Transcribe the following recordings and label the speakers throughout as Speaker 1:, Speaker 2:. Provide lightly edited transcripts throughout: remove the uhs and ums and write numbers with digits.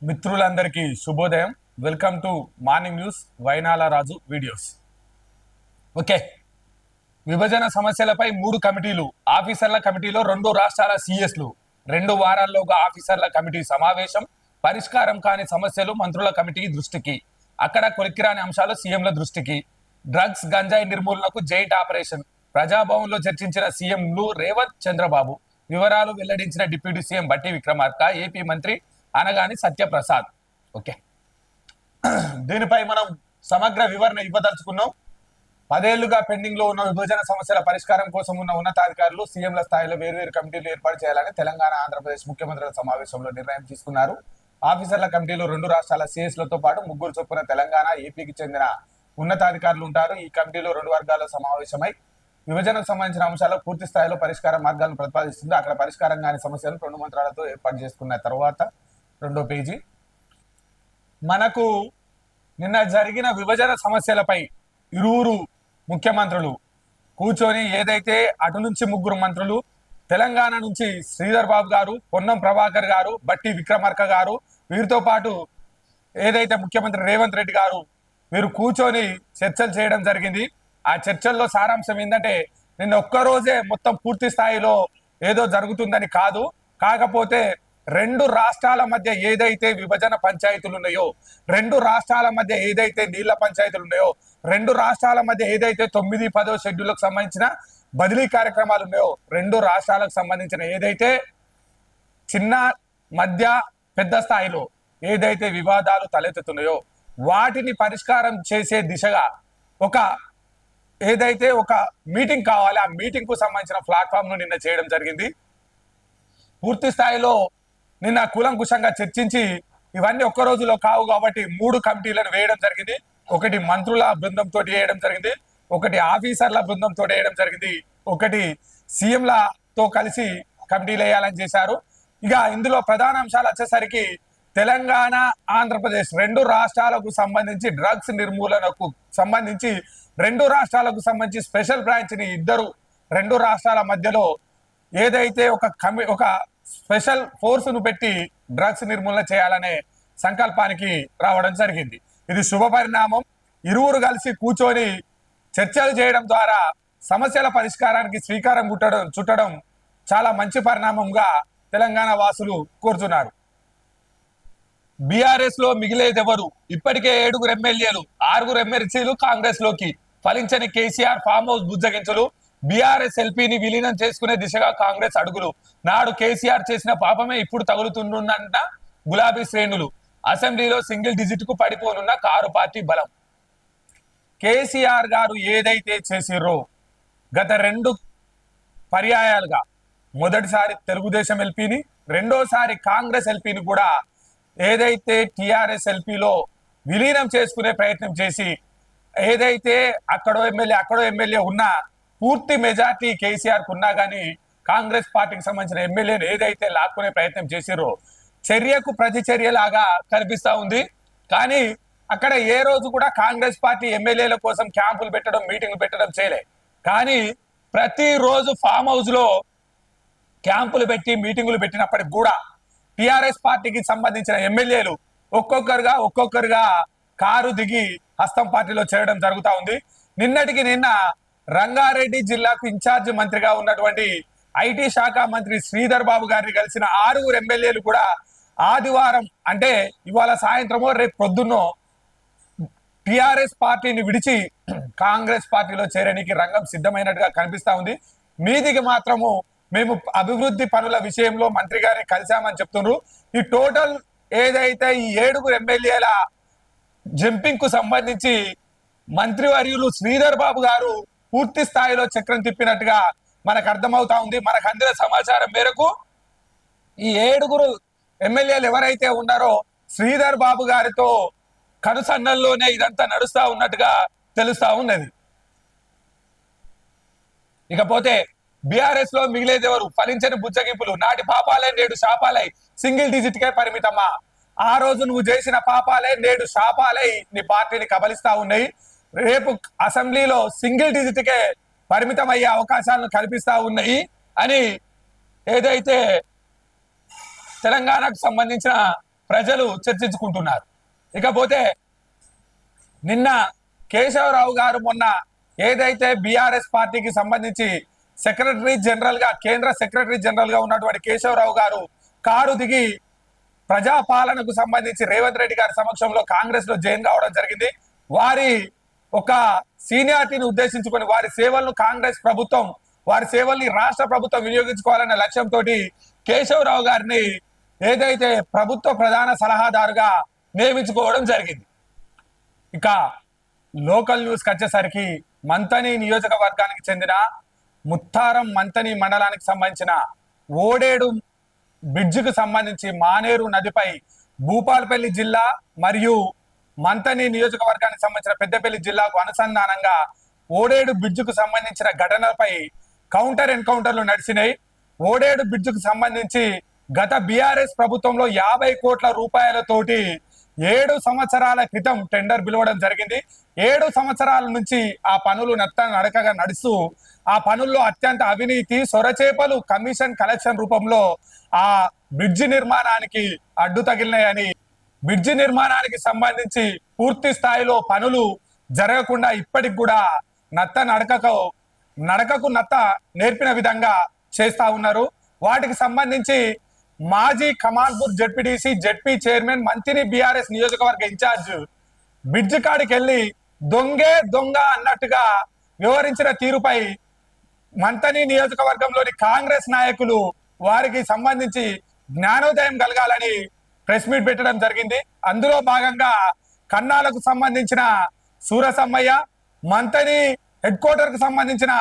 Speaker 1: మిత్రులందరికీ శుభోదయం. Welcome to morning news వైనాల Raju videos. Okay, విభజన సమస్యలపై 3 కమిటీలు. ఆఫీసర్ల కమిటీలో 2 రాష్ట్రాల సిఎస్లు. 2 వారాల్లోగా ఆఫీసర్ల కమిటీ సమావేశం. పరిష్కారం కాని సమస్యలు మంత్రుల కమిటీ దృష్టికి. అక్కడ కొలిక్కిరాని అంశాలు సీఎంల దృష్టికి. డ్రగ్స్ గంజాయి నిర్మూలనకు జైంట్ ఆపరేషన్. ప్రజాభవన్లో చర్చించిన సీఎంలు రేవంత్, చంద్రబాబు. వివరాలు వెల్లడించిన డిప్యూటీ సీఎం బట్టి విక్రమార్క, ఏపీ మంత్రి అనగాని సత్యప్రసాద్. ఓకే, దీనిపై మనం సమగ్ర వివరణ ఇవ్వదలుచుకున్నాం. 10 ఏళ్లుగా పెండింగ్ లో ఉన్న విభజన సమస్యల పరిష్కారం కోసం ఉన్న ఉన్నతాధికారులు సీఎంల స్థాయిలో వేర్వేరు కమిటీలు ఏర్పాటు చేయాలని తెలంగాణ, ఆంధ్రప్రదేశ్ ముఖ్యమంత్రుల సమావేశంలో నిర్ణయం తీసుకున్నారు. ఆఫీసర్ల కమిటీలో 2 రాష్ట్రాల సిఎస్లతో పాటు 3 చొప్పున తెలంగాణ, ఏపీకి చెందిన ఉన్నతాధికారులు ఉంటారు. ఈ కమిటీలో 2 వర్గాల్లో సమావేశమై విభజనకు సంబంధించిన అంశాలకు పూర్తి స్థాయిలో పరిష్కార మార్గాలను ప్రతిపాదిస్తుంది. అక్కడ పరిష్కారం కాని సమస్యలను 2 మంత్రాలతో ఏర్పాటు చేసుకున్న తర్వాత రెండో పేజీ మనకు నిన్న జరిగిన విభజన సమస్యలపై ఇరువురు ముఖ్యమంత్రులు కూర్చొని ఏదైతే అటు నుంచి 3 మంత్రులు, తెలంగాణ నుంచి శ్రీధర్ బాబు గారు, పొన్నం ప్రభాకర్ గారు, బట్టి విక్రమార్క గారు, వీరితో పాటు ఏదైతే ముఖ్యమంత్రి రేవంత్ రెడ్డి గారు వీరు కూర్చొని చర్చలు చేయడం జరిగింది. ఆ చర్చల్లో సారాంశం ఏంటంటే నిన్న ఒక్కరోజే మొత్తం పూర్తి స్థాయిలో ఏదో జరుగుతుందని కాదు, కాకపోతే 2 రాష్ట్రాల మధ్య ఏదైతే విభజన పంచాయతీలు ఉన్నాయో, 2 రాష్ట్రాల మధ్య ఏదైతే నీళ్ల పంచాయతీలు ఉన్నాయో, 2 రాష్ట్రాల మధ్య ఏదైతే 9, 10 షెడ్యూల్కి సంబంధించిన బదిలీ కార్యక్రమాలు ఉన్నాయో, 2 రాష్ట్రాలకు సంబంధించిన ఏదైతే చిన్న, మధ్య, పెద్ద స్థాయిలో ఏదైతే వివాదాలు తలెత్తుతున్నాయో వాటిని పరిష్కారం చేసే దిశగా ఏదైతే ఒక మీటింగ్ కావాలి, ఆ మీటింగ్ కు సంబంధించిన ప్లాట్ఫామ్ ను నిన్న చేయడం జరిగింది. పూర్తి స్థాయిలో నిన్న కూలంకుషంగా చర్చించి ఇవన్నీ ఒక్క రోజులో కావు కాబట్టి 3 కమిటీలను వేయడం జరిగింది. ఒకటి మంత్రుల బృందంతో వేయడం జరిగింది, ఒకటి ఆఫీసర్ల బృందంతో వేయడం జరిగింది, ఒకటి సీఎంలతో కలిసి కమిటీలు వేయాలని చేశారు. ఇక ఇందులో ప్రధాన అంశాలు వచ్చేసరికి తెలంగాణ, ఆంధ్రప్రదేశ్ 2 రాష్ట్రాలకు సంబంధించి డ్రగ్స్ నిర్మూలనకు సంబంధించి 2 రాష్ట్రాలకు సంబంధించి స్పెషల్ బ్రాంచ్ ని 2 రాష్ట్రాల మధ్యలో ఏదైతే ఒక స్పెషల్ ఫోర్స్ ను పెట్టి డ్రగ్స్ నిర్మూలన చేయాలనే సంకల్పానికి రావడం జరిగింది. ఇది శుభ పరిణామం. ఇరువురు కలిసి కూర్చొని చర్చలు చేయడం ద్వారా సమస్యల పరిష్కారానికి శ్రీకారం చుట్టడం చాలా మంచి పరిణామంగా తెలంగాణ వాసులు కోరుతున్నారు. బీఆర్ఎస్ లో మిగిలేదెవరు? ఇప్పటికే 7 ఎమ్మెల్యేలు, 6 ఎమ్మెల్సీలు కాంగ్రెస్ లోకి. ఫలించని కేసీఆర్ ఫామ్ హౌస్ బుజ్జగించలు. బీఆర్ఎస్ ఎల్పీని విలీనం చేసుకునే దిశగా కాంగ్రెస్ అడుగులు. నాడు కేసీఆర్ చేసిన పాపమే ఇప్పుడు తగులుతుందంట గులాబీ శ్రేణులు. అసెంబ్లీలో సింగిల్ డిజిట్ కు పడిపోనున్న కారు పార్టీ బలం. కేసీఆర్ గారు ఏదైతే చేసిర్రో గత 2 పర్యాయాలుగా, మొదటిసారి తెలుగుదేశం ఎల్పీని, రెండోసారి కాంగ్రెస్ ఎల్పీని కూడా ఏదైతే టిఆర్ఎస్ ఎల్పీలో విలీనం చేసుకునే ప్రయత్నం చేసి ఏదైతే అక్కడో ఎమ్మెల్యే ఉన్నా పూర్తి మెజార్టీ కేసీఆర్ కు ఉన్నా కానీ కాంగ్రెస్ పార్టీకి సంబంధించిన ఎమ్మెల్యేలు ఏదైతే లాక్కునే ప్రయత్నం చేసిరో చర్యకు ప్రతి చర్యలాగా కనిపిస్తా ఉంది. కానీ అక్కడ ఏ రోజు కూడా కాంగ్రెస్ పార్టీ ఎమ్మెల్యేల కోసం క్యాంపులు పెట్టడం, మీటింగ్లు పెట్టడం చేయలే. కానీ ప్రతిరోజు ఫామ్ హౌస్ లో క్యాంపులు పెట్టి మీటింగులు పెట్టినప్పటికి కూడా టిఆర్ఎస్ పార్టీకి సంబంధించిన ఎమ్మెల్యేలు ఒక్కొక్కరుగా కారు దిగి హస్తం పార్టీలో చేరడం జరుగుతూ ఉంది. నిన్నటికి నిన్న రంగారెడ్డి జిల్లాకు ఇన్ఛార్జ్ మంత్రిగా ఉన్నటువంటి ఐటీ శాఖ మంత్రి శ్రీధర్ బాబు గారిని కలిసిన 6 ఎమ్మెల్యేలు కూడా ఆదివారం అంటే ఇవాళ సాయంత్రమో రేపు పొద్దున్నో టిఆర్ఎస్ పార్టీని విడిచి కాంగ్రెస్ పార్టీలో చేరడానికి రంగం సిద్ధమైనట్టుగా కనిపిస్తా ఉంది. మీదికి మాత్రము మేము అభివృద్ధి పనుల విషయంలో మంత్రి గారిని కలిశామని చెప్తున్నారు. ఈ టోటల్ ఏదైతే ఈ 7 ఎమ్మెల్యేల జంపింగ్ కు సంబంధించి మంత్రివర్యులు శ్రీధర్ బాబు గారు పూర్తి స్థాయిలో చక్రం తిప్పినట్టుగా మనకు అర్థమవుతా ఉంది. మనకు అందిన సమాచారం మేరకు ఈ 7 ఎమ్మెల్యేలు ఎవరైతే ఉన్నారో శ్రీధర్ బాబు గారితో కనుసన్నల్లోనే ఇదంతా నడుస్తా ఉన్నట్టుగా తెలుస్తా ఉన్నది. ఇకపోతే బీఆర్ఎస్ లో మిగిలేదెవరు? ఫలించని బుజ్జగింపులు. నాటి పాపాలే నేడు శాపాలై సింగిల్ డిజిట్ కే పరిమితమా? ఆ రోజు నువ్వు చేసిన పాపాలే నేడు శాపాలై నీ పార్టీని కబలిస్తా ఉన్నాయి. రేపు అసెంబ్లీలో సింగిల్ డిజిట్ కే పరిమితం అయ్యే అవకాశాలను కల్పిస్తా ఉన్నాయి అని ఏదైతే తెలంగాణకు సంబంధించిన ప్రజలు చర్చించుకుంటున్నారు. ఇకపోతే నిన్న కేశవరావు గారు మొన్న ఏదైతే బీఆర్ఎస్ పార్టీకి సంబంధించి సెక్రటరీ జనరల్ గా కేంద్ర సెక్రటరీ జనరల్ గా ఉన్నటువంటి కేశవరావు గారు కారు దిగి ప్రజాపాలనకు సంబంధించి రేవంత్ రెడ్డి గారి సమక్షంలో కాంగ్రెస్ లో జాయిన్ కావడం జరిగింది. వారి ఒక సీనియారిటీని ఉద్దేశించుకొని వారి సేవలను కాంగ్రెస్ ప్రభుత్వం వారి సేవల్ని రాష్ట్ర ప్రభుత్వం వినియోగించుకోవాలనే లక్ష్యంతో కేశవరావు గారిని ఏదైతే ప్రభుత్వ ప్రధాన సలహాదారుగా నియమించుకోవడం జరిగింది. ఇక లోకల్ న్యూస్కి వచ్చేసరికి మంతని నియోజకవర్గానికి చెందిన ముత్తారం మంతని మండలానికి సంబంధించిన ఓడేడు బ్రిడ్జికి సంబంధించి మానేరు నదిపై భూపాలపల్లి జిల్లా మరియు మంతని నియోజకవర్గానికి సంబంధించిన పెద్దపల్లి జిల్లాకు అనుసంధానంగా ఓడేడు బ్రిడ్జికు సంబంధించిన ఘటనలపై కౌంటర్ ఎన్కౌంటర్లు నడిచినాయి. ఓడేడు బ్రిడ్జికు సంబంధించి గత బీఆర్ఎస్ ప్రభుత్వంలో 50 కోట్ల రూపాయలతోటి 7 సంవత్సరాల క్రితం టెండర్ పిలవడం జరిగింది. 7 సంవత్సరాల నుంచి ఆ పనులు నడకగా నడుస్తూ ఆ పనుల్లో అత్యంత అవినీతి సొరచేపలు కమిషన్ కలెక్షన్ రూపంలో ఆ బ్రిడ్జి నిర్మాణానికి అడ్డు తగిలినాయని, బ్రిడ్జి నిర్మాణానికి సంబంధించి పూర్తి స్థాయిలో పనులు జరగకుండా ఇప్పటికి కూడా నడకకు నత్త నేర్పిన విధంగా చేస్తా ఉన్నారు. వాటికి సంబంధించి మాజీ కమాన్పూర్ జెడ్పీటీసీ జెడ్పీ చైర్మన్ మంత్రి బీఆర్ఎస్ నియోజకవర్గ ఇన్ఛార్జ్ బ్రిడ్జి కాడికి వెళ్ళి దొంగే దొంగ అన్నట్టుగా వివరించిన తీరుపై మంతని నియోజకవర్గంలోని కాంగ్రెస్ నాయకులు వారికి సంబంధించి జ్ఞానోదయం కలగాలని ప్రెస్ మీట్ పెట్టడం జరిగింది. అందులో భాగంగా కన్నాలకు సంబంధించిన సూరసమ్మయ్య, మంతని హెడ్ క్వార్టర్ కు సంబంధించిన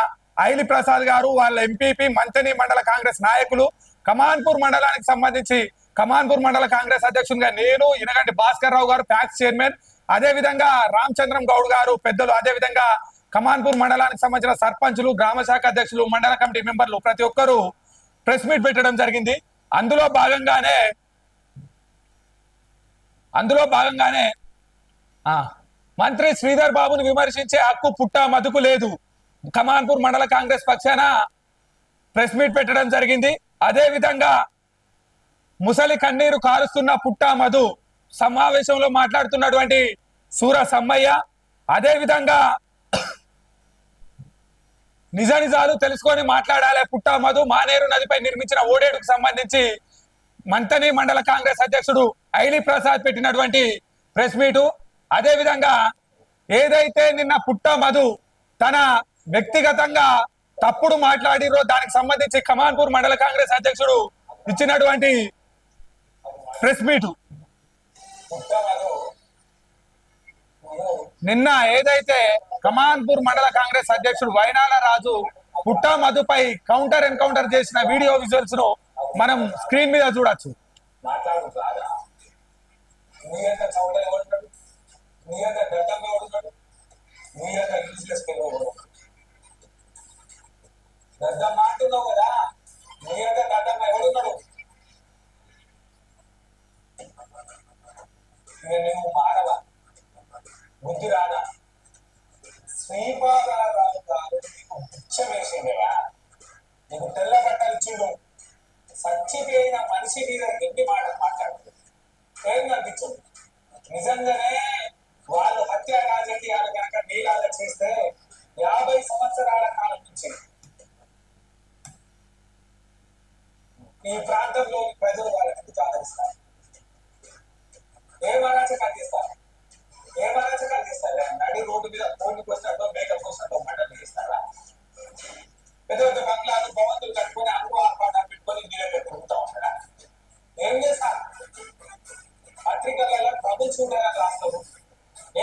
Speaker 1: ఐలి ప్రసాద్ గారు, వాళ్ళ ఎంపీపీ, మంతని మండల కాంగ్రెస్ నాయకులు, కమాన్పూర్ మండలానికి సంబంధించి కమాన్పూర్ మండల కాంగ్రెస్ అధ్యక్షునిగా నేను, ఇనగంటి భాస్కర్ రావు గారు ప్యాక్స్ చైర్మన్, అదే విధంగా రామచంద్రం గౌడ్ గారు పెద్దలు, అదే విధంగా కమాన్పూర్ మండలానికి సంబంధించిన సర్పంచులు, గ్రామ శాఖ అధ్యక్షులు, మండల కమిటీ మెంబర్లు ప్రతి ఒక్కరూ ప్రెస్ మీట్ పెట్టడం జరిగింది. అందులో భాగంగానే మంత్రి శ్రీధర్ బాబును విమర్శించే హక్కు పుట్టా మధుకు లేదు. కమాన్పూర్ మండల కాంగ్రెస్ పక్షాన ప్రెస్ మీట్ పెట్టడం జరిగింది. అదే విధంగా ముసలి కన్నీరు కారుస్తున్న పుట్టా మధు సమావేశంలో మాట్లాడుతున్నటువంటి సూర సమ్మయ్య, అదే విధంగా నిజాలు తెలుసుకొని మాట్లాడాలి. పుట్టా మధు మానేరు నదిపై నిర్మించిన ఓడేడుకు సంబంధించి మంతని మండల కాంగ్రెస్ అధ్యక్షుడు ఐలి ప్రసాద్ పెట్టినటువంటి ప్రెస్ మీటు, అదే విధంగా ఏదైతే నిన్న పుట్టా మధు తన వ్యక్తిగతంగా తప్పుడు మాట్లాడిరో దానికి సంబంధించి కమాన్పూర్ మండల కాంగ్రెస్ అధ్యక్షుడు ఇచ్చినటువంటి ప్రెస్ మీటు, నిన్న ఏదైతే కమాన్పూర్ మండల కాంగ్రెస్ అధ్యక్షుడు వైనాల రాజు పుట్టా మధుపై కౌంటర్ ఎన్కౌంటర్ చేసిన వీడియో విజువల్స్ ను మనం స్క్రీన్ మీద చూడొచ్చు.
Speaker 2: బుద్ధి రాదా? శ్రీపాదరావు గారు వేసిందయా, నీకు తెల్ల బట్టలు ఇచ్చిండు, సచ్చిపోయిన మనిషి మీద ఎన్ని మాటలు మాట్లాడుతుంది, ఏం కనిపించదు. నిజంగానే వాళ్ళు హత్యా రాజకీయాలు కనుక నీలాగా చేస్తే 50 సంవత్సరాల కాలం నుంచి ఈ ప్రాంతంలోని ప్రజలు వాళ్ళని ఎందుకు ఆదరిస్తారు? ఏం అరాచకాలు చేస్తారు? నడి రోడ్డు మీద ఫోన్కి వస్తాడో మేకప్ వస్తాడో మంటలు చేస్తారా? పెద్ద పెద్ద బంగ్లాలు భవంతులు కట్టుకొని ఆర్పాటాలు పెట్టుకొని నీళ్ళ తిరుగుతూ ఉంటాడా? ఏం చేస్తారు? పత్రికలలో ప్రభుత్వ చూడాలని రాస్తారు.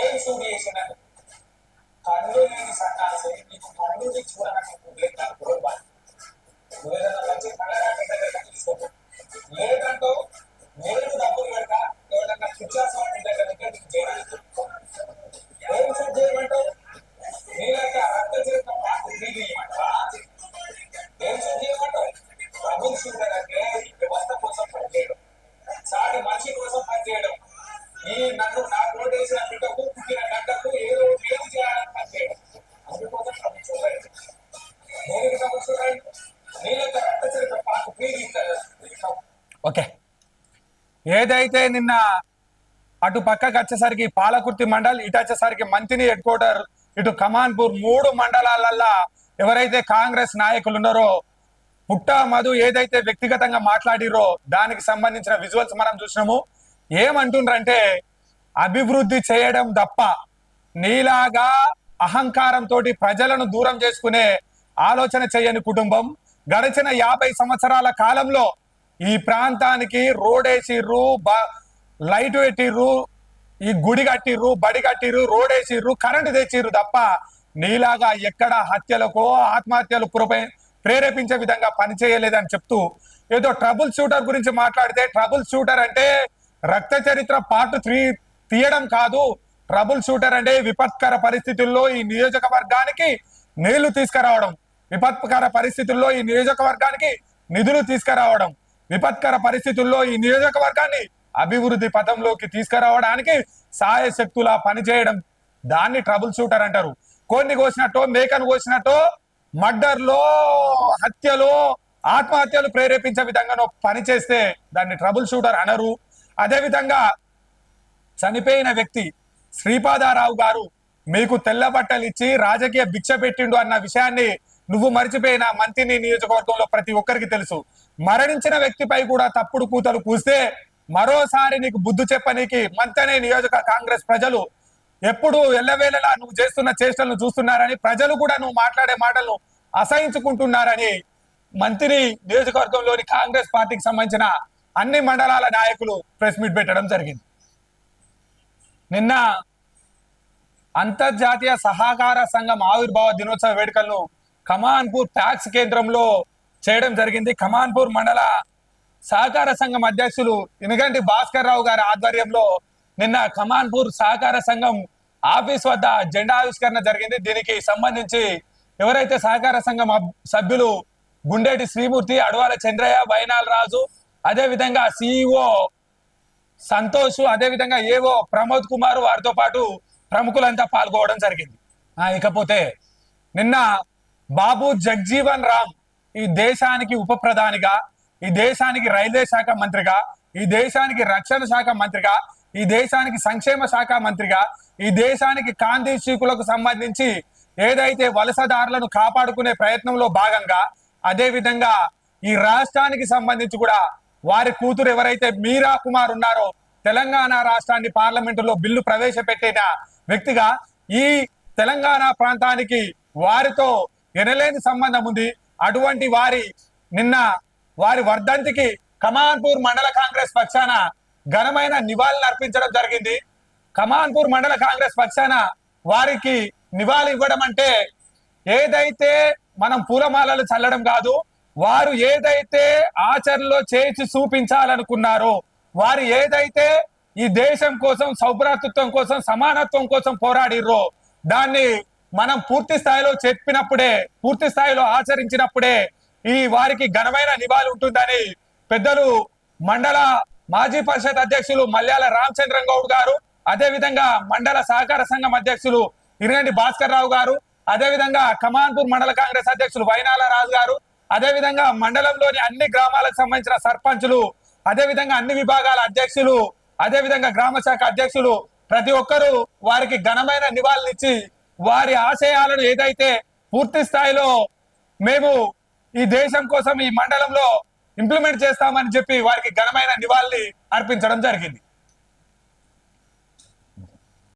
Speaker 2: ఏం చూడు చేసినారు? కన్ను లేని సన్నాసి నీకు కన్నుని చూడనట్టు గొడవ నువ్వేదన్నా మంచి కళ్ళ లేదంటూ నేను డబ్బులు పెడతా, ఎవరన్నా పిచ్చాస్వామి దగ్గర నీకు జైలు ఏం చూడు చేయమంటావు? నీళ్ళకి రక్త చేసిన మాకు తీయమంటావా? ఏం చూడు చేయమంటావు? ప్రభుత్వ చూడాలంటే వ్యవస్థ కోసం పనిచేయడం, సాటి మనిషి కోసం పనిచేయడం, నన్ను నా ఓటు వేసిన బిడ్డకు పుట్టిన గడ్డకు ఏదో ఏది చేయాలని పనిచేయడం, అందుకోసం ప్రభుత్వ చూడాలి. దేనికి ప్రభుత్వ చూడాలి? నీళ్ళకి రక్త చరిత్ర మాకు తీస్తారు.
Speaker 1: ఓకే, ఏదైతే నిన్న అటు పక్కకు వచ్చేసరికి పాలకుర్తి మండల్, ఇటు వచ్చేసరికి మంతిని హెడ్ క్వార్టర్, ఇటు కమాన్పూర్, 3 మండలాలల్లా ఎవరైతే కాంగ్రెస్ నాయకులు ఉన్నారో పుట్ట మధు ఏదైతే వ్యక్తిగతంగా మాట్లాడిరో దానికి సంబంధించిన విజువల్స్ మనం చూసినాము. ఏమంటుండ్రంటే అభివృద్ధి చేయడం తప్ప నీలాగా అహంకారంతో ప్రజలను దూరం చేసుకునే ఆలోచన చేయని కుటుంబం గడిచిన 50 సంవత్సరాల కాలంలో ఈ ప్రాంతానికి రోడ్ వేసిర్రు, లైట్ పెట్టిర్రు, ఈ గుడి కట్టిర్రు, బడి కట్టిర్రు, రోడ్ వేసిర్రు, కరెంటు తెచ్చిర్రు తప్ప నీలాగా ఎక్కడ హత్యలకు ఆత్మహత్యలు ప్రేరేపించే విధంగా పనిచేయలేదని చెప్తూ ఏదో ట్రబుల్ షూటర్ గురించి మాట్లాడితే, ట్రబుల్ షూటర్ అంటే రక్త చరిత్ర పార్ట్ 3 తీయడం కాదు. ట్రబుల్ షూటర్ అంటే విపత్కర పరిస్థితుల్లో ఈ నియోజకవర్గానికి నీళ్లు తీసుకురావడం, విపత్కర పరిస్థితుల్లో ఈ నియోజకవర్గానికి నిధులు తీసుకురావడం, విపత్కర పరిస్థితుల్లో ఈ నియోజకవర్గాన్ని అభివృద్ధి పథంలోకి తీసుకురావడానికి సాయశక్తులా పనిచేయడం, దాన్ని ట్రబుల్ షూటర్ అంటారు. కొన్ని కోసినట్టో మేకను కోసినట్టో మర్డర్లో, హత్యలో, ఆత్మహత్యలు ప్రేరేపించే విధంగానో పనిచేస్తే దాన్ని ట్రబుల్ షూటర్ అనరు. అదేవిధంగా చనిపోయిన వ్యక్తి శ్రీపాదారావు గారు మీకు తెల్ల బట్టలు ఇచ్చి రాజకీయ భిక్ష పెట్టిండు అన్న విషయాన్ని నువ్వు మర్చిపోయిన మంతిని నియోజకవర్గంలో ప్రతి ఒక్కరికి తెలుసు. మరణించిన వ్యక్తిపై కూడా తప్పుడు కూతలు కూస్తే మరోసారి నీకు బుద్ధి చెప్పనీకి మంతనే నియోజక కాంగ్రెస్ ప్రజలు ఎప్పుడు ఎల్లవేళలా నువ్వు చేస్తున్న చేష్టలను చూస్తున్నారని, ప్రజలు కూడా నువ్వు మాట్లాడే మాటలను అసహించుకుంటున్నారని మంత్రి నియోజకవర్గంలోని కాంగ్రెస్ పార్టీకి సంబంధించిన అన్ని మండలాల నాయకులు ప్రెస్ మీట్ పెట్టడం జరిగింది. నిన్న అంతర్జాతీయ సహకార సంఘం ఆవిర్భావ దినోత్సవ వేడుకలను కమాన్పూర్ ట్యాక్స్ కేంద్రంలో చేయడం జరిగింది. కమాన్పూర్ మండల సహకార సంఘం అధ్యక్షులు ఇనుగంటి భాస్కర్ రావు గారి ఆధ్వర్యంలో నిన్న కమాన్పూర్ సహకార సంఘం ఆఫీస్ వద్ద జెండా ఆవిష్కరణ జరిగింది. దీనికి సంబంధించి ఎవరైతే సహకార సంఘం సభ్యులు గుండేటి శ్రీమూర్తి, అడవాల చంద్రయ్య, వైనాల రాజు, అదేవిధంగా సిఇఓ సంతోష్, అదేవిధంగా ఏవో ప్రమోద్ కుమార్, వారితో పాటు ప్రముఖులంతా పాల్గొనడం జరిగింది. ఇకపోతే నిన్న బాబు జగ్జీవన్ రామ్ ఈ దేశానికి ఉప ప్రధానిగా, ఈ దేశానికి రైల్వే శాఖ మంత్రిగా, ఈ దేశానికి రక్షణ శాఖ మంత్రిగా, ఈ దేశానికి సంక్షేమ శాఖ మంత్రిగా, ఈ దేశానికి కాంతి చీకులకు సంబంధించి ఏదైతే వలసదారులను కాపాడుకునే ప్రయత్నంలో భాగంగా, అదే విధంగా ఈ రాష్ట్రానికి సంబంధించి కూడా వారి కూతురు ఎవరైతే మీరా కుమార్ ఉన్నారో తెలంగాణ రాష్ట్రాన్ని పార్లమెంటులో బిల్లు ప్రవేశపెట్టిన వ్యక్తిగా ఈ తెలంగాణ ప్రాంతానికి వారితో ఎనలేని సంబంధం ఉంది. అటువంటి వారి వర్ధంతికి కమాన్పూర్ మండల కాంగ్రెస్ పక్షాన ఘనమైన నివాళులు అర్పించడం జరిగింది. కమాన్పూర్ మండల కాంగ్రెస్ పక్షాన వారికి నివాళి ఇవ్వడం అంటే ఏదైతే మనం పూలమాలలు చల్లడం కాదు, వారు ఏదైతే ఆచరణలో చేసి చూపించాలనుకున్నారో, వారు ఏదైతే ఈ దేశం కోసం, సౌభ్రాతృత్వం కోసం, సమానత్వం కోసం పోరాడిర్రో దాన్ని మనం పూర్తి స్థాయిలో చెప్పినప్పుడే, పూర్తి స్థాయిలో ఆచరించినప్పుడే ఈ వారికి ఘనమైన నివాళి ఉంటుందని పెద్దలు మండల మాజీ పరిషత్ అధ్యక్షులు మల్యాల రామచంద్రం గౌడ్ గారు, అదేవిధంగా మండల సహకార సంఘం అధ్యక్షులు ఇరుగంటి భాస్కర్ రావు గారు, అదేవిధంగా కమాన్పూర్ మండల కాంగ్రెస్ అధ్యక్షులు వైనాల రాజు గారు, అదేవిధంగా మండలంలోని అన్ని గ్రామాలకు సంబంధించిన సర్పంచులు, అదేవిధంగా అన్ని విభాగాల అధ్యక్షులు, అదేవిధంగా గ్రామ శాఖ అధ్యక్షులు ప్రతి ఒక్కరూ వారికి ఘనమైన నివాళులిచ్చి వారి ఆశయాలను ఏదైతే పూర్తి స్థాయిలో మేము ఈ దేశం కోసం ఈ మండలంలో ఇంప్లిమెంట్ చేస్తామని చెప్పి వారికి ఘనమైన నివాళులు అర్పించడం జరిగింది.